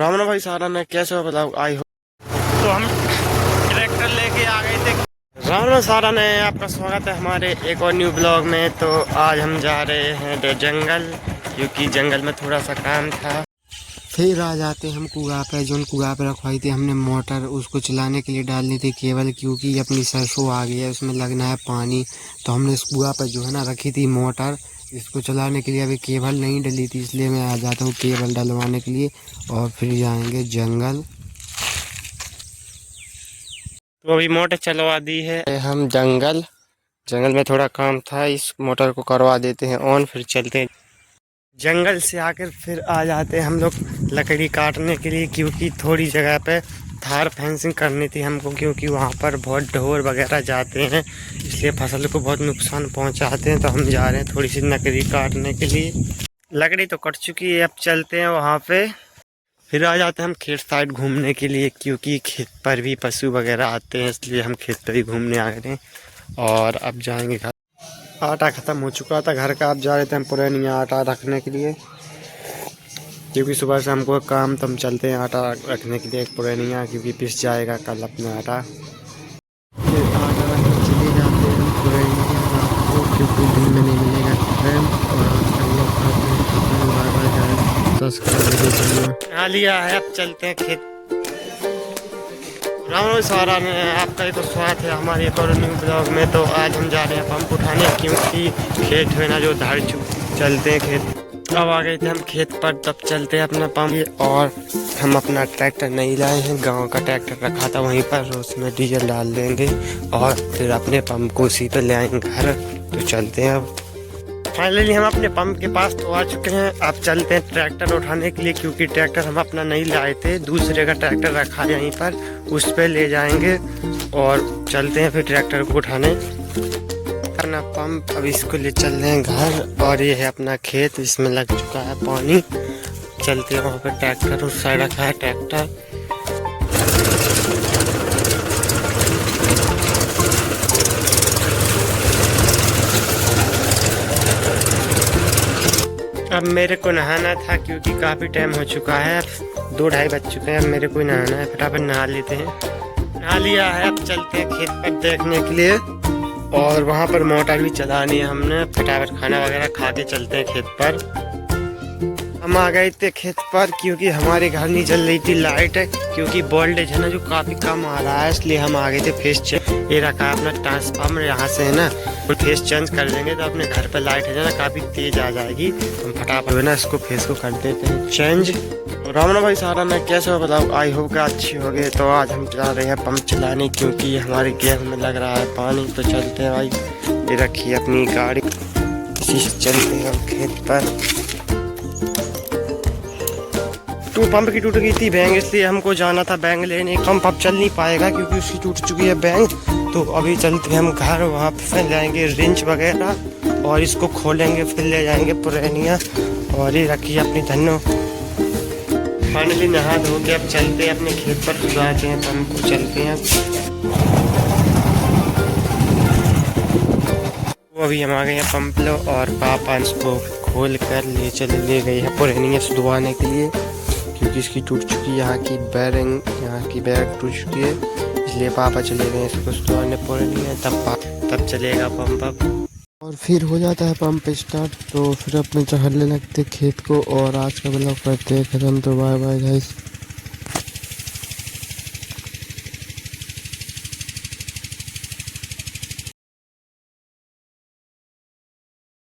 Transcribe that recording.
रामना भाई सारा ने कैसे हो बताओ आई हो। तो हम ट्रैक्टर लेके आ गए थे। रामना सारा ने आपका स्वागत है हमारे एक और न्यू ब्लॉग में। तो आज हम जा रहे हैं जंगल, क्योंकि जंगल में थोड़ा सा काम था। फिर आ जाते हम कुआं पे, जो कुआं पे रखवाई थी हमने मोटर, उसको चलाने के लिए डालनी थी केबल, क्योंकि अपनी सरसों आ गई है, उसमें लगना है पानी। तो हमने इस कुआं पे जो है ना रखी थी मोटर, इसको चलाने के लिए। अभी केबल नहीं डली थी, इसलिए मैं आ जाता हूँ केबल डलवाने के लिए और फिर जाएंगे जंगल। तो अभी मोटर चलवा दी है हम जंगल में थोड़ा काम था, इस मोटर को करवा देते हैं ऑन, फिर चलते हैं जंगल से। आकर फिर आ जाते हैं हम लोग लकड़ी काटने के लिए, क्योंकि थोड़ी जगह पे थार फेंसिंग करनी थी हमको, क्योंकि वहाँ पर बहुत ढोर वगैरह जाते हैं, इसलिए फसल को बहुत नुकसान पहुँचाते हैं। तो हम जा रहे हैं थोड़ी सी लकड़ी काटने के लिए। लकड़ी तो कट चुकी है, अब चलते हैं वहाँ पे। फिर आ जाते हैं हम खेत साइड घूमने के लिए, क्योंकि खेत पर भी पशु वगैरह आते हैं, इसलिए हम खेत पर भी घूमने आ गए हैं। और अब जाएंगे घर। आटा ख़त्म हो चुका था घर का, अब जा रहे थे हम पुरानिया आटा रखने के लिए, क्योंकि सुबह से हमको काम, तो हम चलते हैं आटा रखने के लिए पुरानिया, क्योंकि पिस जाएगा कल अपना आटा। फिर आटा रखने चले जाते हैं हम पुरानिया रात को, क्योंकि दिन में नहीं मिलेगा टाइम। और आज हम लोग खाते हैं बार जाए 10 खा लिया है, अब चलते हैं खेत। राम सारा ने आपका एक स्वागत है हमारे एक और न्यू ब्लॉग में। तो आज हम जा रहे हैं पंप उठाने, क्योंकि खेत है ना जो धार चलते हैं खेत। अब आ गए थे हम खेत पर, तब चलते हैं अपना पंप। और हम अपना ट्रैक्टर नहीं लाए हैं, गांव का ट्रैक्टर रखा था वहीं पर, उसमें डीजल डाल देंगे और फिर अपने पंप को उसी पर ले आएंगे घर। तो चलते हैं अब। फाइनली हम अपने पंप के पास तो आ चुके हैं। अब चलते हैं ट्रैक्टर उठाने के लिए, क्योंकि ट्रैक्टर हम अपना नहीं लाए थे, दूसरे का ट्रैक्टर रखा है यहीं पर, उस पर ले जाएंगे और चलते हैं फिर ट्रैक्टर को उठाने। अपना पंप, अब इसको ले चल रहे हैं घर। और ये है अपना खेत, इसमें लग चुका है पानी। चलते हैं वहाँ पर, ट्रैक्टर उस साइड रखा है ट्रैक्टर। अब मेरे को नहाना था, क्योंकि काफ़ी टाइम हो चुका है, 2-2:30 बज चुके हैं। अब मेरे को नहाना है, फटाफट नहा लेते हैं। नहा लिया है, अब चलते हैं खेत पर देखने के लिए। और वहाँ पर मोटर भी चलानी है हमने, फटाफट खाना वगैरह खा के चलते हैं खेत पर। हम आ गए थे खेत पर, क्योंकि हमारे घर नहीं चल रही थी लाइट, क्योंकि वोल्टेज है ना जो काफ़ी कम आ रहा है, इसलिए हम आ गए थे फेस चेंज। ये रखा है अपना ट्रांसफार्मर, यहाँ से है ना वो फेस चेंज कर देंगे, तो अपने घर पर लाइट है ना काफ़ी तेज आ जाएगी। हम फटाफट है ना इसको फेस को कर देते हैं चेंज। रामना भाई सारा ने कैसे हो बताओ, आई होप का अच्छी हो गए। तो आज हम चला रहे हैं पंप चलाने, क्योंकि हमारे गेहूं में लग रहा है पानी। तो चलते हैं भाई, ये रखी अपनी गाड़ी, इसी से चलते हैं हम खेत पर। पंप की टूट गई थी बैंग, इसलिए हमको जाना था बैंग लेने। पंप अब चल नहीं पाएगा, क्योंकि उसकी टूट चुकी है बैंग। तो अभी चलते हैं हम घर, वहाँ पे लाएंगे रिंच वगैरह और इसको खोलेंगे, फिर ले जाएंगे पुरानिया। और ये रखी अपनी धन्नो। फाइनली नहा धो के अब चलते हैं अपने खेत पर, सुधारते हैं पंप को, चलते हैं। वो अभी हम आ गए हैं पंप लो, और पापा इसको खोल कर ले गए हैं पुरानिया सुधवाने के लिए, क्योंकि इसकी टूट चुकी है यहाँ की बैरिंग, यहाँ की बैग टूट चुकी है, इसलिए पापा चले गए इसको सुधारने पुरानिया। तब चलेगा पंप अब। और फिर हो जाता है पंप स्टार्ट। तो फिर अपने चढ़ने लगते खेत को, और आज का ब्लॉग करते हैं खत्म। तो बाय बाय गाइस।